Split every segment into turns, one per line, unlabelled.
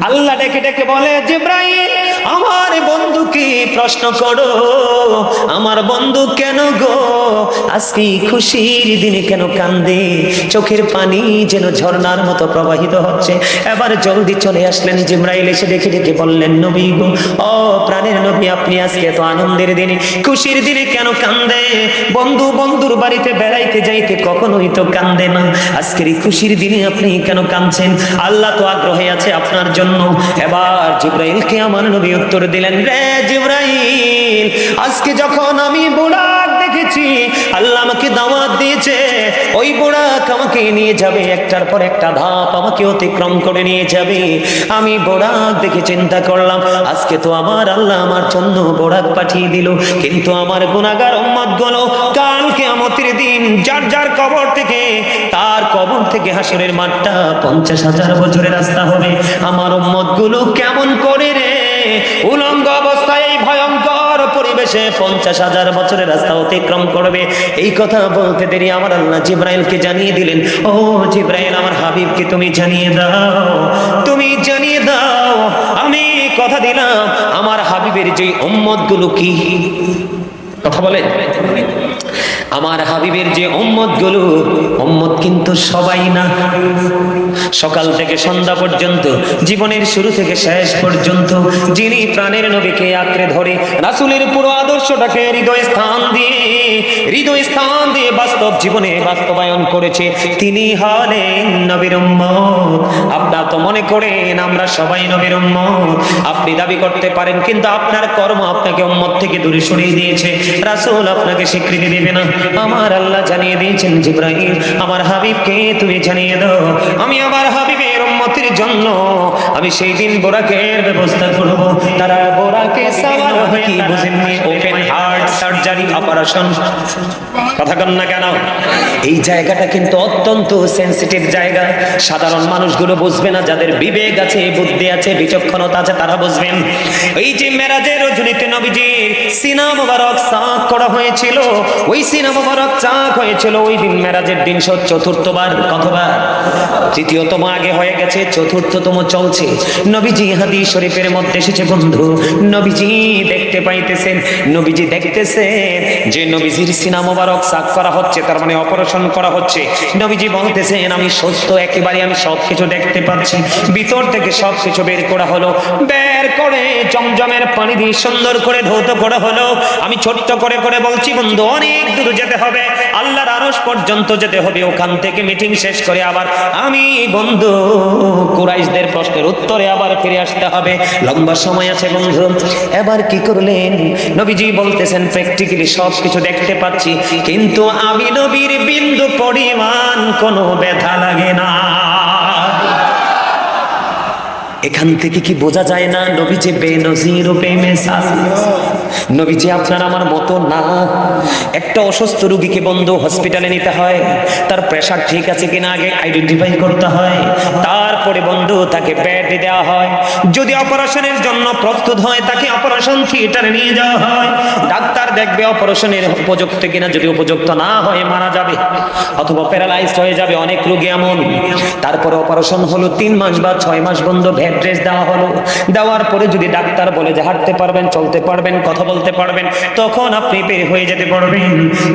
আল্লাহ ডেকে ডেকে বলে, জিবরাইল আমার বন্ধুকে প্রশ্ন করো, আমার বন্ধু কেন গো আজকে খুশির দিনে কেন কান্দে, চোখের পানি যেন ঝর্ণার মতো প্রবাহিত হচ্ছে। এবার জলদি চলে আসলেন জিবরাইল, এসে ডেকে ডেকে বললেন, নবী গো, ও প্রাণের নবী, আপনি আজকে এত আনন্দের দিনে, খুশির দিনে কেন কান্দে? বন্ধু বন্ধুর বাড়িতে বেড়াইতে যাইতে কখনোই তো কান্দে না, আজকের এই খুশির দিনে আপনি কেন কাঁদছেন? আল্লাহ তো আগ্রহে আছে আপনার জন্য। এবার জিবরাইলকে আমার নবী উত্তর দিলেন, রে জিবরাইল, আজকে যখন আমি বুড়াক দেখেছি, আল্লাহ আমাকে দাওয়াত দিয়েছে, ওই বুড়াক আমাকে নিয়ে যাবে, একটার পর একটা ধাপ আমাকে অতিক্রম করে নিয়ে যাবে। আমি বুড়াক দেখে চিন্তা করলাম, আজকে তো আমার আল্লাহ আমার জন্য বুড়াক পাঠিয়ে দিল, কিন্তু আমার গুনাহগার উম্মত গুলো কাল কিয়ামতের দিন যার যার কবর থেকে, তার কবর থেকে হাসরের মাঠটা 50,000 বছরের রাস্তা হবে। আমার উম্মত গুলো কেমন করে রে উলঙ্গ অবস্থায় এই ভয়ঙ্কর পরিবেশে 50,000 বছরের রাস্তা অতিক্রম করবে? এই কথা বলতে দেরি আমার আল্লাহ জিবরাইলকে জানিয়ে দিলেন, ও জিবরাইল, আমার হাবিবকে তুমি জানিয়ে দাও, তুমি জানিয়ে দাও, আমি কথা দিলাম আমার হাবিবের যে উম্মত গুলো, কি কথা বলে, আমার হাবিবের যে উম্মত গুলো, উম্মত কিন্তু সবাই না, সকাল থেকে সন্ধ্যা পর্যন্ত, জীবনের শুরু থেকে শেষ পর্যন্ত যিনি প্রাণের নবীকে আঁকড়ে ধরে রাসূলের পুরো আদর্শটাকে হৃদয় স্থান দিয়ে বাস্তব জীবনে বাস্তবায়ন করেছে, তিনি হলেন নবীর উম্মত। আপনারা তো মনে করেন আমরা সবাই নবীর উম্মত, আপনি দাবি করতে পারেন, কিন্তু আপনার কর্ম আপনাকে উম্মত থেকে দূরে সরিয়ে দিয়েছে, রাসূল আপনাকে স্বীকৃতি দেবে না। আমার আল্লাহ জানিয়ে দিয়েছেন, জিবরাইল আমার হাবিবকে তুমি জানিয়ে দাও, আমি আমার হাবিবের উম্মতের জন্য আমি সেই দিন বোরাকের ব্যবস্থা করব। তারা বোরাকে সাওয়ার হয়ে, কি বুঝেননি, ওপেন হার্ট সার্জারি অপারেশন, কথা কন না কেন? এই জায়গাটা কিন্তু অত্যন্ত সেনসিটিভ জায়গা, সাধারণ মানুষগুলো বুঝবে না, যাদের বিবেক আছে, বুদ্ধি আছে, বিচক্ষণতা আছে, তারা বুঝবেন। এই যে মেরাজের রজনীতে নবীজির সিনা মোবারক সাক করা হয়েছিল, ওই সিনা মোবারক চাক হয়েছিল ওই দিন মেরাজের দিন, চতুর্থবার, কতবার? তৃতীয়তম আগে হয়ে গেছে, চতুর্থতম চলছে। নবীজি হাদিস শরীফের মধ্যে এসেছে বন্ধু, নবীজি দেখতে পাইতেছেন, নবীজি দেখতেছেন যে নবীজির সিনা মোবারক সাক করা হচ্ছে, তার মানে অপারেশন করা হচ্ছে। নবীজি বলতেছেন, আমি সুস্থ একেবারে, আমি সবকিছু দেখতে পাচ্ছি, ভিতর থেকে সবকিছু বের করা হলো, বের করে জমজমের পানি দিয়ে সুন্দর করে ধৌত করা হলো। আমি ছোট্ট করে করে বলছি বন্ধু, অনেক দূর যেতে হবে, আল্লাহর আরশ পর্যন্ত যেতে হবে, ওখান থেকে মিটিং শেষ করে আবার আমি বন্ধু কুরাইশদের প্রশ্নের উত্তরে আবার ফিরে আসতে হবে, লম্বা সময় আছে বন্ধু। এবার কি করলেন, নবীজি বলতেছেন, প্র্যাকটিক্যালি সবকিছু দেখতে পাচ্ছি, কিন্তু আমি নবীর বিন্দু পরিমাণ কোনো ব্যথা লাগে না। এখান থেকে কি বোঝা যায় না নবীজি বেনজির ও বেমিসাল? নবীজি আপনার আমার মতো না। একটা অসুস্থ রোগীকে বন্ধু হসপিটালে নিতে হয়, তার প্রেসার ঠিক আছে কিনা আগে আইডেন্টিফাই করতে হয়, তারপরে বন্ধু তাকে বেড দেওয়া হয়, যদি অপারেশনের জন্য প্রস্তুত হয় তাকে অপারেশন থিয়েটারে নিয়ে যাওয়া হয়, ডাক্তার দেখবে অপারেশনের উপযুক্ত কিনা, যদি উপযুক্ত না হয় মারা যাবে অথবা প্যারালাইজড হয়ে যাবে, অনেক রোগী এমন। তারপরে অপারেশন হলো 3 মাস বা 6 মাস বন্ধু, অ্যাড্রেস দেওয়া হলো, দেওয়ার পরে যদি ডাক্তার বলে যে হাঁটতে পারবেন, চলতে পারবেন, কথা বলতে পারবেন, তখন আপনি বের হয়ে যেতে পারবেন।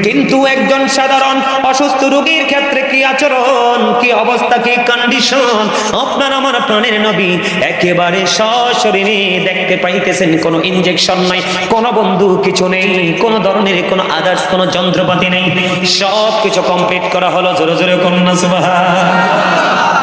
কিন্তু একজন সাধারণ অসুস্থ রোগীর ক্ষেত্রে কি আচরণ, কি অবস্থা, কি কন্ডিশন, আপনার আমার প্রাণের নবী একেবারে সশরীরে দেখতে পাইতেছেন, কোনো ইনজেকশন নাই, কোনো বন্ধু কিছু নেই, কোনো ধরনের কোনো আদার্স কোনো যন্ত্রপাতি নেই, সব কিছু কমপ্লিট করা হলো, জোরে জোরে কন্যা সুবহান,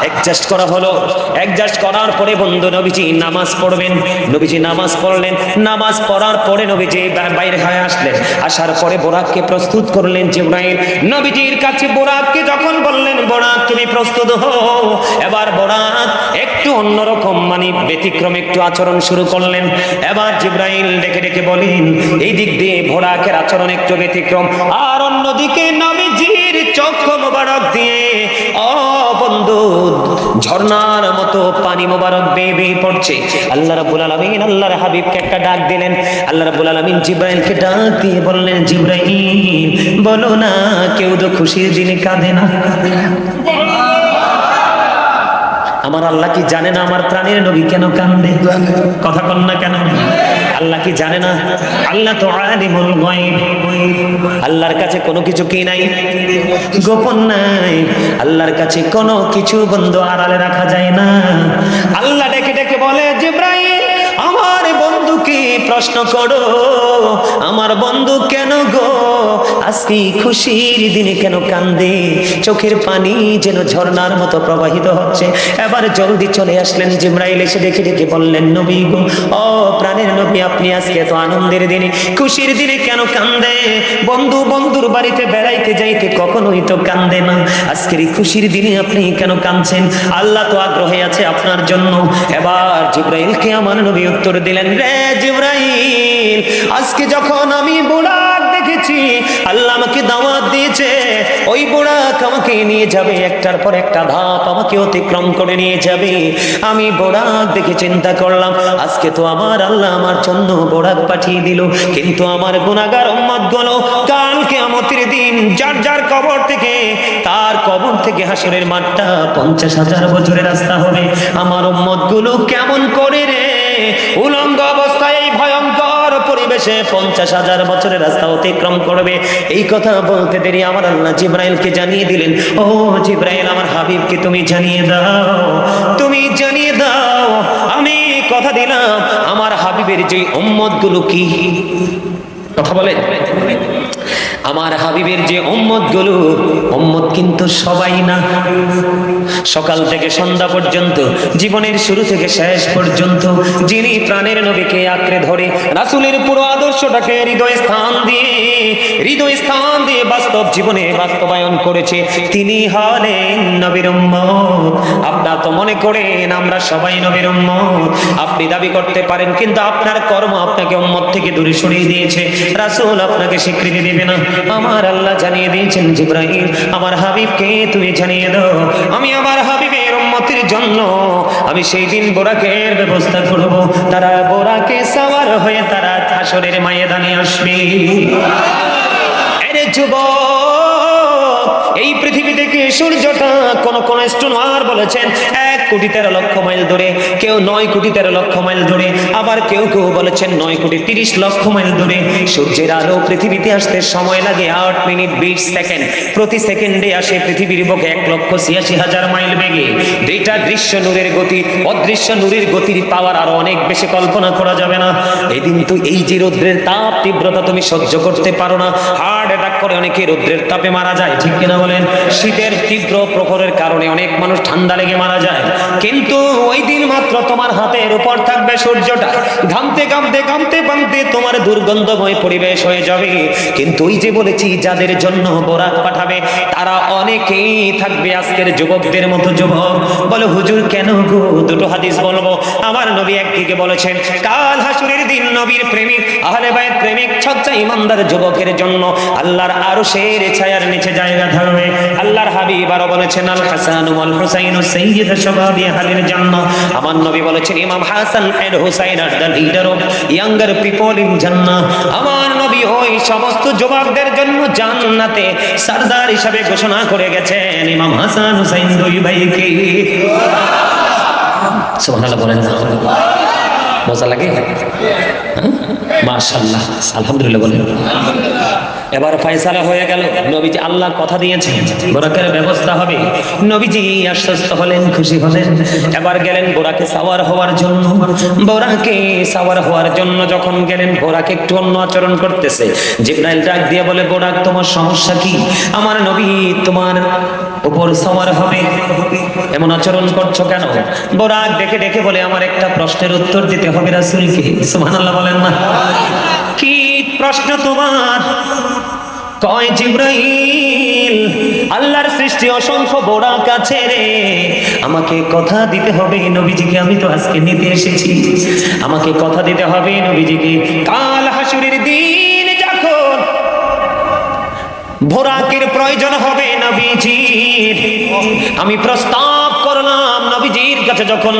অ্যাডজাস্ট করা হলো। অ্যাডজাস্ট করার পরে বন্ধু নবীজি নামাজ পড়বেন, নবীজি নামাজ পড়লেন, নামাজ পড়ার পরে নবীজি বাইরে হয়ে আসলেন, আসার পরে বোরাককে প্রস্তুত করলেন জিবরাইল। নবীজির কাছে বোরাককে যখন বললেন, বোরাক তুমি প্রস্তুত হও, এবার বোরাক একটু অন্যরকম মানে ব্যতিক্রম একটু আচরণ শুরু করলেন। এবার জিবরাইল ডেকে ডেকে বলেন, এই দিক দিয়ে বোরাকের আচরণ একটু ব্যতিক্রম, আর অন্যদিকে নবীজির চক্ষু মোবারক দিয়ে বন্ধু ঝর্ণার মতো পানি মোবারক বেয়ে বেয়ে পড়ছে। আল্লাহ রাব্বুল আলামিন আল্লাহর হাবিবকে একটা ডাক দিলেন, আল্লাহ রাব্বুল আলামিন জিবরাইলকে ডাক দিয়ে বললেন, জিবরাইল বলো না, কেউ তো খুশির দিনে কাঁদে না। আমার আল্লাহ কি জানে না আমার প্রাণের নবী কেন কান্দে? কথা কন না কেন? আল্লাহ কি জানে না? আল্লাহ তো আলিমুল গায়ব, আল্লাহর কাছে কোনো কিছু কি নাই, গোপন নাই। আল্লাহর কাছে কোনো কিছু বন্ধু আড়ালে রাখা যায় না। আল্লাহ ডেকে ডেকে বলে, জিবরাইল আমার বন্ধুকে প্রশ্ন করো, আমার বন্ধু কেন গো আজকে খুশির দিনে কেন কান্দে? চোখের পানি যেন ঝর্ণার মতো প্রবাহিত হচ্ছে। এবার জলদি চলে আসলেন জিবরাইল, এসে ডেকে ডেকে বললেন, নবী গো, ও প্রাণের নবী, আপনি আজকে তো আনন্দের দিনে, খুশির দিনে কেন কান্দে? বন্ধু বন্ধুর বাড়িতে বেড়াইতে যাইতে কখনোই তো কান্দে না, আজকের এই খুশির দিনে আপনি কেন কাঁদছেন? আল্লাহ তো আগ্রহে আছে আপনার জন্য। এবার জিবরাইলকে আমার নবী উত্তর দিলেন, রে জিবরাইল, আজকে যখন আমি বুড়াক দেখেছি, আল্লাহ আমাকে দাওয়াত দিয়েছে, ওই বুড়াক আমাকে নিয়ে যাবে, একটার পর একটা ধাপ আমাকে অতিক্রম করে নিয়ে যাবে। আমি বুড়াক দেখে চিন্তা করলাম, আজকে তো আমার আল্লাহ আমার জন্য বুড়াক পাঠিয়ে দিল, কিন্তু আমার গুনাহগার উম্মত গুলো কাল কিয়ামতের দিন যার যার কবর থেকে, তার কবর থেকে হাসরের মাঠটা 50,000 বছরের রাস্তা হবে। আমার উম্মত গুলো কেমন করে রে উলঙ্গ অবস্থায় এই ভয়ঙ্কর পরিবেশে 50,000 বছরের রাস্তা অতিক্রম করবে? এই কথা বলতে দেরি আমার আল্লাহ জিবরাইলকে জানিয়ে দিলেন, ও জিবরাইল, আমার হাবিবকে তুমি জানিয়ে দাও, তুমি জানিয়ে দাও, আমি কথা দিলাম আমার হাবিবের যে উম্মত গুলো, কি কথা বলে, আমার হাবিবের যে উম্মত গুলো, উম্মত কিন্তু সবাই না। সকাল থেকে সন্ধ্যা পর্যন্ত, জীবনের শুরু থেকে শেষ পর্যন্ত যিনি প্রাণের নবীকে আঁকড়ে ধরে রাসূলের পুরো আদর্শটাকে হৃদয় স্থান দিয়ে বাস্তব জীবনে বাস্তবায়ন করেছে, তিনি হলেন নবীর উম্মত। আপনারা তো মনে করেন আমরা সবাই নবীর উম্মত, আপনি দাবি করতে পারেন, কিন্তু আপনার কর্ম আপনাকে উম্মত থেকে দূরে সরিয়ে দিয়েছে। রাসূল আপনাকে স্বীকৃতি দেবে না। আমার আল্লাহ জানিয়ে দিয়েছেন, জিবরাইল আমার হাবিবকে তুমি জানিয়ে দাও, আমি আমার হাবিবের উম্মতের জন্য আমি সেই দিন বোরাকের ব্যবস্থা করব, তারা বোরাকে সাওয়ার হয়ে তারা হাসরের ময়দানে আসবে। আরে যুবক, এই পৃথিবী থেকে সূর্যটা কোন স্টোনার বলেছেন 1,13,00,000 মাইল দূরে, কেউ 9,13,00,000 মাইল দূরে, আবার কেউ কেউ বলেছেন 9,30,00,000 মাইল দূরে। সূর্যের আলো পৃথিবীতে আসতে সময় লাগে 8 মিনিট 20 সেকেন্ড। প্রতি সেকেন্ডে আসে পৃথিবীর বুকে 1,86,000 মাইল বেগে। দুইটা দৃশ্য নূরের গতি, অদৃশ্য নূরের গতির পাওয়ার আরো অনেক বেশি কল্পনা করা যাবে না। এদিন তো এই যে রৌদ্রের তাপ তীব্রতা তুমি সহ্য করতে পারো না, হার্ট অ্যাটাক করে অনেকে রৌদ্রের তাপে মারা যায়, ঠিক কিনা বলেন? শীতের তীব্র প্রখরের কারণে অনেক মানুষ ঠান্ডা লেগে মারা যায়, কিন্তু ওই দিন মাত্র তোমার হাতের উপর থাকবে সূর্যটা, ঘামতে ঘামতে ঘামতে ঘামতে তোমার দুর্গন্ধময় পরিবেশ হয়ে যাবে। কিন্তু ওই যে বলেছি যাদের জন্য বোরাক পাঠাবে তারা অনেকেই থাকবে আজকের যুবকদের মতো যুবক। বলে হুজুর কেন গো? দুটো হাদিস বলবো। আমার নবী একদিকে বলেছেন কাল হাসরের দিন নবীর প্রেমিক আহলে বাইত প্রেমিক সচ্চা ইমানদার যুবকের জন্য আল্লাহর আরশের ছায়ার নিচে জায়গা থাকবে। আল্লাহর হাবিব আরো বলেছেন আল হাসান ওয়াল হুসাইন সাইয়্যিদ শাবাবি আহলিল জান্নাহ। আমার নবী বলেছেন ইমাম Hasan and Husain are the leader of younger people in জান্নাহ। আমার নবী ওই সমস্ত যুবকদের জন্য জান্নাতে সরদার হিসেবে ঘোষণা করে গেছেন ইমাম হাসান হুসাইন দুই ভাইকে। সুবহানাল্লাহ বলেন না? মজা লাগে? মাশাআল্লাহ, আলহামদুলিল্লাহ বলেন। এবার ফয়সালা হয়ে গেল, নবীজি আল্লাহ কথা দিয়েছেন বোরাকের ব্যবস্থা হবে। নবীজি আশ্বস্ত হলেন, খুশি হলেন। এবার গেলেন বোরাকে সাওয়ার হওয়ার জন্য। বোরাকে সাওয়ার হওয়ার জন্য যখন গেলেন, বোরাক একটু অন্য আচরণ করতেছে। জিবরাইল ডাক দিয়ে বলে, বোরাক তোমার সমস্যা কি? আমার নবী তোমার উপর সাওয়ার হবে, এমন আচরণ করছো কেন? বোরাক ডেকে ডেকে বলে, আমার একটা প্রশ্নের উত্তর দিতে হবে রাসূলকে। সুবহানাল্লাহ বলেন না? কি প্রশ্ন তোমার? কয় জিবরাইল, আল্লাহর সৃষ্টি অসংখ্য বোরাক আছে রে, আমাকে কথা দিতে হবে নবীজিকে, আমি তো আজকে নিতে এসেছি, আমাকে কথা দিতে হবে নবীজিকে। কাল হাসরের দিন যখন বোরাকের প্রয়োজন হবে নবীজির, আমি প্রস্তাব করলাম নবীজির কাছে, যখন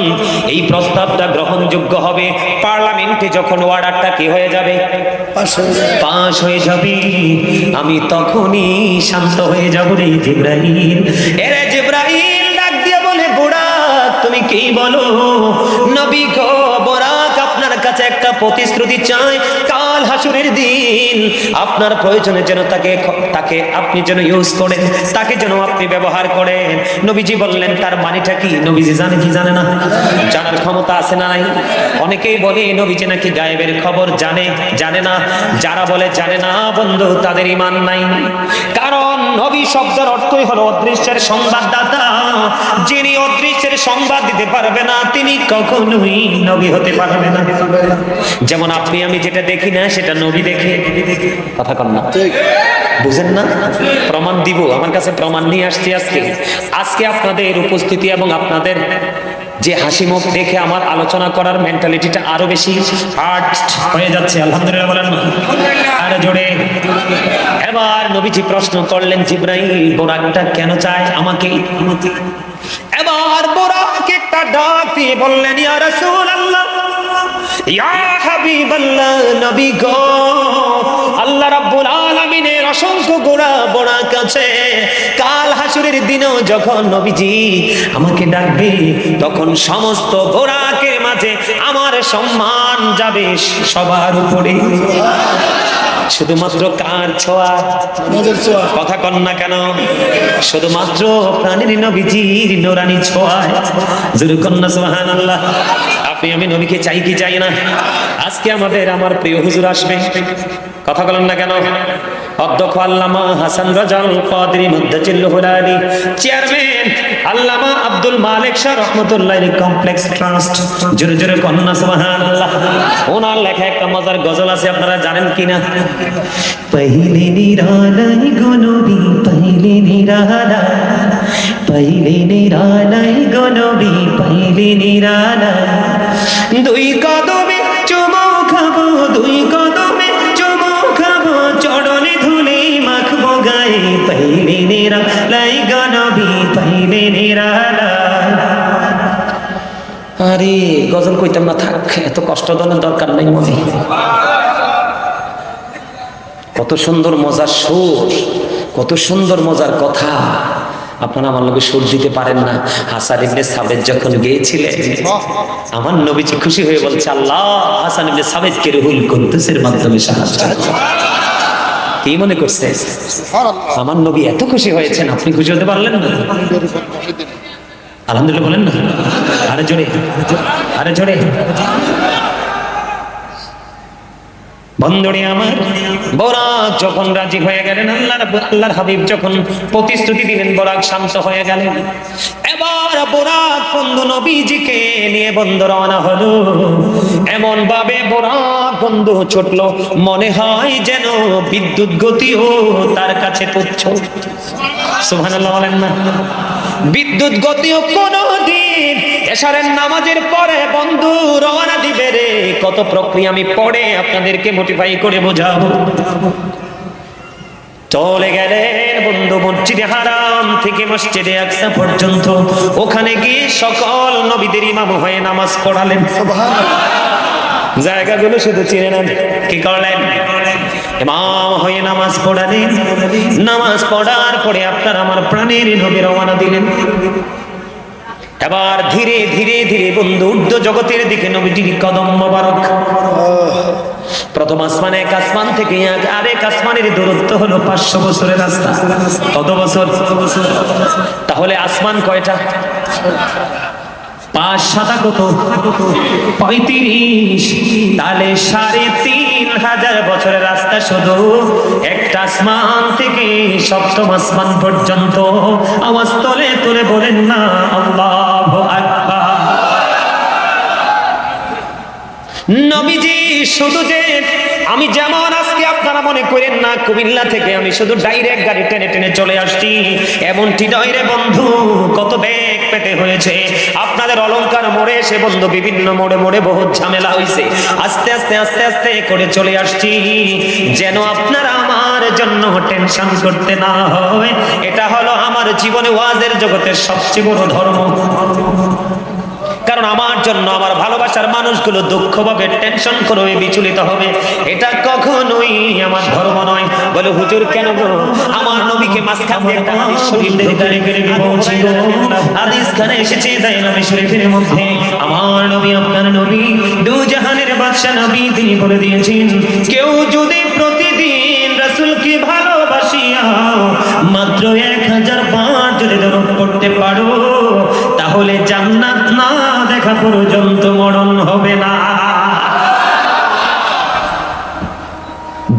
এই প্রস্তাবটা গ্রহণযোগ্য হবে, পার্লামেন্টে যখন অর্ডারটা কি হয়ে যাবে, পাস হয়ে যাবে, আমি তখনই শান্ত হয়ে যাব রে জিবরাইল। এরে জিবরাইল ডাক দিয়ে বলে, বুড়া তুমি কি বলো, নবী গো বোরাক আপনার কাছে একটা প্রতিশ্রুতি চাই, কাল হাসুরের দিন আপনার প্রয়োজনে যেন তাকে আপনি যেন ইউজ করেন, তাকে যেন আপনি ব্যবহার করেন। নবীজি বললেন তার মানেটা কি? নবীজি জানে কি জানে না? জানার ক্ষমতা আছে না নাই? অনেকেই বলে নবীজি নাকি গায়েবের খবর জানে, জানে না। যারা বলে জানে না বন্ধু, তাদের ঈমান নাই। কারণ নবী শব্দের অর্থই হলো অদৃশ্যের সংবাদদাতা। যিনি অদৃশ্যের সংবাদ দিতে পারবে না, তিনি কখনোই নবী হতে পারবে না। যেমন আপনি আমি যেটা দেখি না সেটা নবী দেখে। কথা কন না, বুঝেন না? প্রমাণ দিব, আমার কাছে প্রমাণ নিয়ে আসছি। আজকে আপনাদের উপস্থিতি এবং আপনাদের যে হাসি মুখ দেখে আমার আলোচনা করার মেন্টালিটিটা আরো বেশি হার্ড হয়ে যাচ্ছে। আলহামদুলিল্লাহ বলেন না? আরো জোরে। এবার নবীজি প্রশ্ন করলেন, জিবরাইল বোরাকটা কেন চায় আমাকে? এবার বোরাক একটা ডাক দিয়ে বললেন, ইয়া রাসূলুল্লাহ, ইয়া হাবিবাল্লাহ, নবী গো, আল্লাহ রাব্বুল আলামিনের অসংখ্য বোরাক আছে। কাল হাসুরের দিনেও যখন নবীজি আমাকে ডাকবে, তখন সমস্ত বোরাকের মাঝে আমার সম্মান যাবে সবার উপরে। শুধুমাত্র কার ছোঁয়া? কথা কন না কেন? শুধুমাত্র প্রাণের নবীজির নূরানি ছোঁয়ায়। জোরে কন না সুবহানাল্লাহ। আপনি আমি নবীকে চাই কি চাই না? আজকে আমার প্রিয় হুজুর আসবে, কথা বলেন না কেন? অধ্যক্ষ আল্লামা হাসান রাজাল কাদরি মুদ্দাজিল হুলালি, চেয়ারম্যান আল্লামা আব্দুল মালিক শাহ রহমাতুল্লাহ কমপ্লেক্স ট্রাস্ট। জোরে জোরে কন না সুবহানাল্লাহ। ওনার লেখা একটা মজার গজল আছে, আপনারা জানেন কিনা? পহিলে নিরালাই গো নবী, পহিলে নিরালাই, পহিলে নিরালাই গো নবী, পহিলে নিরালাই। দুই কদমে চুমু খাবো, দুই কদমে চুমু খাবো, চরণে ধুলি মাখবো গায়ে, পহিলে নিরালাই গো নবী, পহিলে নিরালাই। আরে গজল কইতাম না, থাক, এত কষ্ট দেওয়ার দরকার নাই মনে। কত সুন্দর মজার সুর, কত সুন্দর মজার কথা। আপনারা আমার নবী সুর দিতে পারেন না। হাসান ইবনে সাবিত যখন গিয়েছিলেন, আমার নবীজি খুশি হয়ে বলছে, আল্লাহ হাসান ইবনে সাবিতকে রুহুল কুদ্দুসের মাধ্যমে সাহায্য করো। কি মনে করছে? আমার নবী এত খুশি হয়েছেন, আপনি খুশি হতে পারলেন না? আলহামদুলিল্লাহ বলেন না? আরে জোরে, আরে জোরে। বন্ধুরে আমার, বোরাক যখন রাজি হয়ে গেলেন, আল্লাহর হাবিব যখন প্রতিশ্রুতি দিলেন, বোরাক শান্ত হয়ে গেলেন। এবার বোরাক বন্ধু নবীজিকে নিয়ে বন্ধু রওনা হলো। এমন ভাবে বোরাক বন্ধু ছুটলো, মনে হয় যেন বিদ্যুৎ গতিও তার কাছে তুচ্ছ। সুবহানাল্লাহ বলেন না? বিদ্যুৎ গতিও কোনদিন এশারের নামাজের পরে বন্ধু রওনা দিবে রে। কত প্রক্রিয়া আমি পড়ে আপনাদেরকে মোটিফাই করে বোঝাবো। চলে গেলেন বন্ধু মসজিদে হারাম থেকে মসজিদে আকসা পর্যন্ত। ওখানে গিয়ে সকল নবীদের ইমাম হয়ে নামাজ পড়ালেন। জায়গাগুলো শুধু চিনে নেন। কি করলেন? ইমাম হয়ে নামাজ পড়ালেন। নামাজ পড়ার পরে আপনার আমার প্রাণের নবী রওনা দিলেন। এবার ধীরে ধীরে ধীরে বন্ধু ঊর্ধ্ব জগতের দিকে নবীজির কদম মোবারক। প্রথম আসমান, এক আসমান থেকে আরেক আসমানের দূরত্ব হলো 500 বছরের রাস্তা। কত বছর? তাহলে আসমান কয়টা? 5 7 কত? 35। তাহলে 3500 বছরের রাস্তা শুধু একটা আসমান থেকে সপ্তম আসমান পর্যন্ত। আওয়াজ তোলে তোলে বলেন না আল্লাহু আকবার। নবীজি শুধু যে আমি যেমন আজকে আপনারা মনে করেন না কুমিল্লা থেকে আমি শুধু ডাইরেক্ট গাড়ি টেনে টেনে চলে আসছি, এমনটি নয় রে বন্ধু। কত বেগ পেতে হয়েছে। আপনাদের অলংকার মোড়ে এসে বন্ধু বিভিন্ন মোড়ে মোড়ে বহুত ঝামেলা হয়েছে। আস্তে আস্তে আস্তে আস্তে করে চলে আসছি, যেন আপনারা আমার জন্য টেনশন করতে না হয়। এটা হলো আমার জীবনে ওয়াজের জগতের সবচেয়ে বড় ধর্ম। কারণ আমার জন্য আমার ভালোবাসার মানুষগুলো দুঃখ পাবে, টেনশন করবে, বিচলিত হবে। এটা কখনোই আমার ধর্ম নয়। বলে হুজুর কেন গো? আমার নবীকে মাঝখান দিয়ে একটা হাদিস শরীফ থেকে দাঁড়িয়ে করে বলছি গো, হাদিস খানে এসেছে তাই নবী শরীফের মধ্যে আমার নবী আপনার নবী দু জাহানের বাদশা নবী তিনি বলে দিয়েছেন, কেউ যদি প্রতিদিন রাসূলকে ভালোবাসিয়া মাত্র 1000 বার যদি দরুদ পড়তে পারো, তাহলে জান্নাত না দেখা পর্যন্ত মরণ হবে না।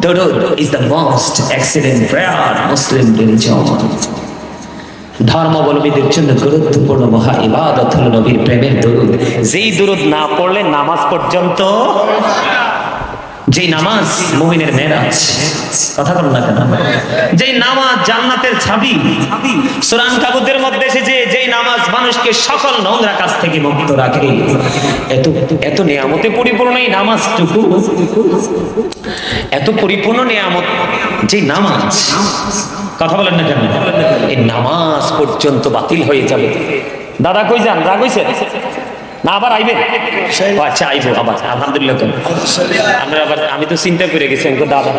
দরুদ is the most excellent prayer Muslim religion. ধর্মাবলম্বীদের জন্য গুরুত্বপূর্ণ মহা ইবাদত হলো নবীর প্রেমের দরুদ। যেই দরুদ না পড়লে নামাজ পর্যন্ত, যেই নামাজ মুমিনের মেরাজ, কথা বল না কেন, যেই নামাজ জান্নাতের চাবি। সূরা আনকাবুতের মধ্যে এসেছে যেই নামাজ মানুষকে সকল নোংরা কাজ থেকে মুক্ত রাখে। এত এত নিয়ামতে পরিপূর্ণ এই নামাজটুকু, এত পরিপূর্ণ নিয়ামত যে নামাজ, কথা বলেন না কেন, এই নামাজ পর্যন্ত বাতিল হয়ে যাবে। দাদা কই যান? রাগ হইছে না? আবার আইবেন? আচ্ছা আইবো আবার, আলহামদুলিল্লাহ। আমরা আবার, আমি তো চিন্তা করে গেছি দাদা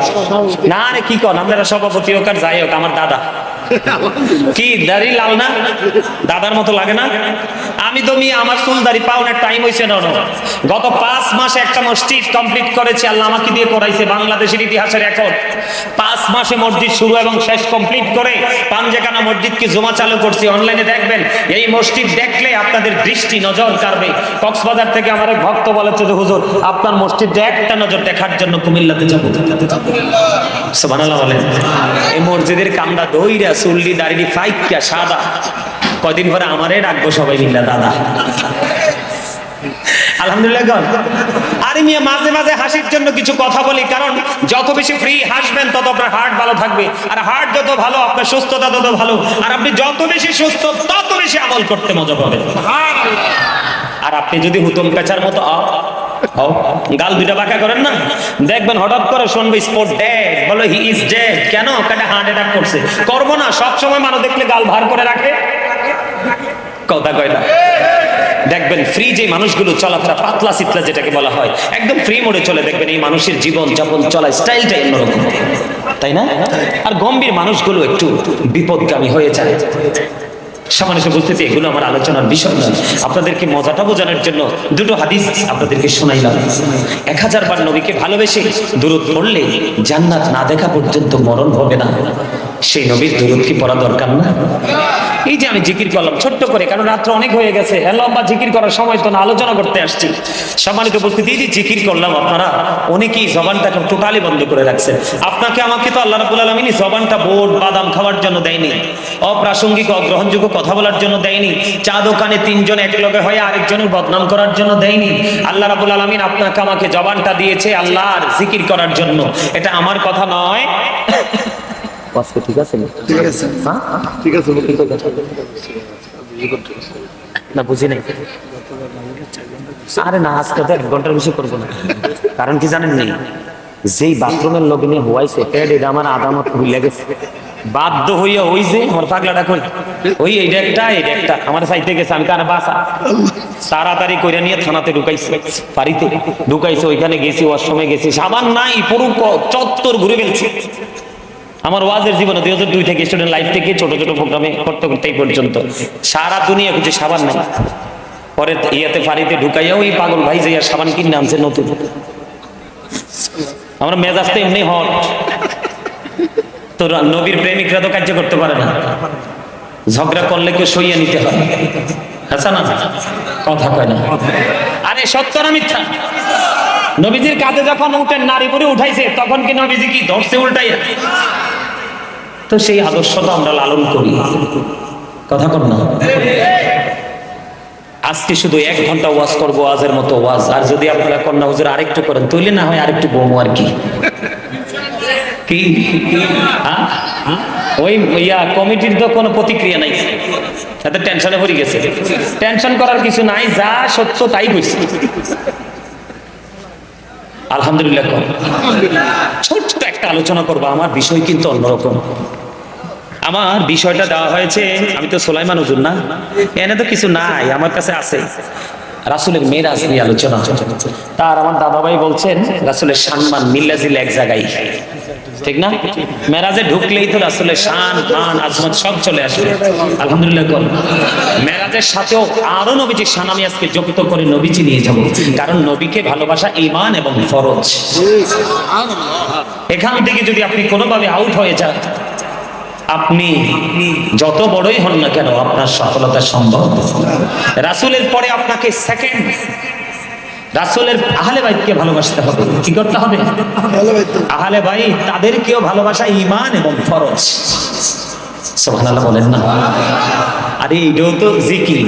না রে কি কন, আপনারা সভাপতি হোক আর যাই হোক আমার দাদা কি দাড়ি লাল না? দাদার মতো লাগে না? আমি তো আমার চুল দাড়ি পাওনার টাইম হয়েছে না। গত 5 মাসে একটা মসজিদ কমপ্লিট করেছি, আল্লাহ আমাকে দিয়ে করাইছে। বাংলাদেশের ইতিহাসের রেকর্ড। 5 মাসে মসজিদ শুরু এবং শেষ কমপ্লিট করে পাঞ্জেখানা মসজিদকে জমা চালু করছি। অনলাইনে দেখবেন, এই মসজিদ দেখলে আপনাদের দৃষ্টি নজর কাড়বে। কক্সবাজার থেকে আমার এক ভক্ত বলেছে যে হুজুর আপনার মসজিদে একটা নজর দেখার জন্য কুমিল্লাতে যাবো। সুবহানাল্লাহ বলেন। এই মসজিদের কামরা দইরা চুল্লি দাড়ি ফাইকা সাদা, কয়দিন পরে আমারে ডাকবো সবাই মিল্লা দাদা। আলহামদুলিল্লাহ। আরে মিয়া মাঝে মাঝে হাসির জন্য কিছু কথা বলি, কারণ যত বেশি ফ্রি হাসবেন তত আপনার হার্ট ভালো থাকবে, আর হার্ট যত ভালো আপনার সুস্থতা তত ভালো, আর আপনি যত বেশি সুস্থ তত বেশি আমল করতে মজা পাবেন। আর আপনি যদি হুতুম পেঁচার মতো গাল দুইটা বাঁকা করেন না, দেখবেন হঠাৎ করে শুনবে স্পট ডেড, বলো হি ইজ ডেড। কেন? কাটা হার্ট অ্যাটাক করছে। করবো না, সবসময় মানুষ দেখলে গাল ভার করে রাখে, কথা কয় না। দেখবেন ফ্রি যে মানুষগুলো চলাফেরা, পাতলা সিতলা যেটাকে বলা হয়, একদম ফ্রি মোডে চলে, দেখবেন এই মানুষের জীবন যাপন চলা স্টাইলটাই অন্যরকম, তাই না? আর গম্ভীর মানুষগুলো একটু বিপদগামী হয়ে যায়। সামান্য বুঝতে এগুলো আমার আলোচনার বিষয় নয়। আপনাদেরকে মজাটা বোঝানোর জন্য দুটো হাদিস আপনাদেরকে শোনাইলাম। 1000 বার নবীকে ভালোবেসে দুরূদ পড়লে জান্নাত না দেখা পর্যন্ত মরণ হবে না। সেই নবীর দুরূদ কি পড়া দরকার না? এই যে আমি জিকির করলাম ছোট্ট করে, কারণ রাত্র অনেক হয়ে গেছে, লম্বা জিকির করার সময় তো না, আলোচনা করতে আসছি। সম্মানিত উপস্থিতি, এই যে জিকির করলাম, আপনারা অনেকেই জবানটাকে টোটালি বন্ধ করে রাখছেন। আপনাকে আমাকে তো আল্লাহ রাব্বুল আলামিন জবানটা বোট বাদাম খাওয়ার জন্য দেয়নি, অপ্রাসঙ্গিক অগ্রহণযোগ্য কথা বলার জন্য দেয়নি, চা দোকানে 3 জন একলগে হয়ে আরেকজনের বদনাম করার জন্য দেয়নি। আল্লাহ রাব্বুল আলামিন আপনাকে আমাকে জবানটা দিয়েছে আল্লাহর জিকির করার জন্য। এটা আমার কথা নয়। ঠিক আছে, ঠিক আছে, ঠিক আছে, না বুঝি নাই। আরে না, আজকে তো 1 ঘন্টার বেশি করবো না। কারণ কি জানেন নি, যেই বাথরুমের লগে নিয়ে হওয়াইছে এটা আমার আদামত ভুলে গেছে। বাধ্য হইয়া ওই যে আমার পাগলাটা কই ওই এইটা একটা আমার চাইতে গেছে, আমি কানে বাসা তাড়াতাড়ি কইরা নিয়ে থানাতে ঢুকাইছে, বাড়িতে ঢুকাইছে। ওইখানে গেছি, ওয়াশরুমে গেছি, সাবান নাই, পুরো চত্বর ঘুরে ফেলছি। আমার ওয়াজের জীবনে 2002 থেকে স্টুডেন্ট লাইফ থেকে ছোট ছোট প্রোগ্রামে করতে করতে এই পর্যন্ত সারা দুনিয়া খুঁজে সাবান নাই। পরে ইয়াতে ফাড়িতে ঢুকাইয়া ওই পাগল ভাই যে সাবান কিনে আনছে নতুন। আমরা মেজাজটা এমনি হট। তো নবীর প্রেমিকরা তো কার্য করতে পারে না, ঝগড়া করলে কেউ সইয়া নিতে হয়। আচ্ছা না, কথা কয় না। আরে সত্য না মিথ্যা? নবীজির কাঁধে যখন উঠেন নারী পরে উঠাইছে, তখন কি নবীজি কি ধরছে উল্টাই? তো সেই আদর্শটা আমরা লালন করি, কথা কর না। আজকে শুধু 1 ঘন্টা ওয়াজ করবো, ওয়াজের মতো ওয়াজ। আর যদি আপনারা কন্যা হুজুর আরেকটু করেন, তৈলে না হয় আরেকটু বমু আর কি। কি ওই ইয়া কমিটির তো কোনো প্রতিক্রিয়া নাই, তাতে টেনশনে পড়ে গেছে। টেনশন করার কিছু নাই, যা সত্য তাই কইছে। আলহামদুলিল্লাহ। ছোট্ট একটা আলোচনা করবো, আমার বিষয় কিন্তু অন্যরকম। আমার বিষয়টা দেওয়া হয়েছে, আমি তো সুলাইমান হুজুর না, এনে তো কিছু নাই, আমার কাছে আছে। রাসূলের মেরাজ নিয়ে আলোচনা। তার আমার দাদা ভাই বলছেন রাসূলের সম্মান মিল্লাজিল এক জায়গায়, ঠিক না? মেরাজে ঢুকলেই তো রাসূলের শান মান আজমত সব চলে আসবে। আলহামদুলিল্লাহ বল। মেরাজের সাথেও আরো নবীজির শান আমি আজকে যুক্ত করে নবীজি নিয়ে যাব, কারণ নবীকে ভালোবাসা ঈমান এবং ফরজ। এখান থেকে যদি আপনি কোনোভাবে আউট হয়ে যান, আপনি যত বড়ই হন না কেন আপনার সফলতা সম্ভব। রাসূলের পরে আপনাকে সেকেন্ড রাসূলের আহলে বাইতকে ভালোবাসতে হবে। কি করতে হবে? আহলে বাইত, তাদেরকেও ভালোবাসা ঈমান এবং ফরজ। সুবহানাল্লাহ বলেন না? আরে এটাও তো জিকির।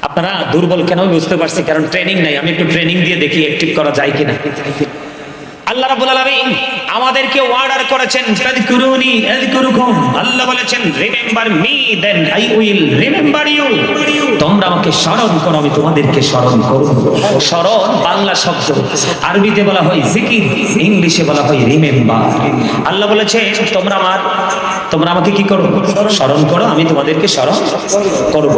আপনারা দুর্বল কেন বুঝতে পারছি, কারণ ট্রেনিং নাই। আমি একটু ট্রেনিং দিয়ে দেখি অ্যাক্টিভ করা যায় কিনা। আল্লাহ রাব্বুল আলামিন আমাদেরকে অর্ডার করেছেন ফাযকুরুনি আযকুরুকুম। আল্লাহ বলেছেন remember me then I will remember you. তোমরা আমাকে স্মরণ করো, আমি তোমাদেরকে স্মরণ করব। স্মরণ বাংলা শব্দ, আরবিতে বলা হয় জিকির, ইংলিশে বলা হয় রিমেম্বার। আল্লাহ বলেছে তোমরা আমাকে কি করো? স্মরণ করো, আমি তোমাদেরকে স্মরণ করব।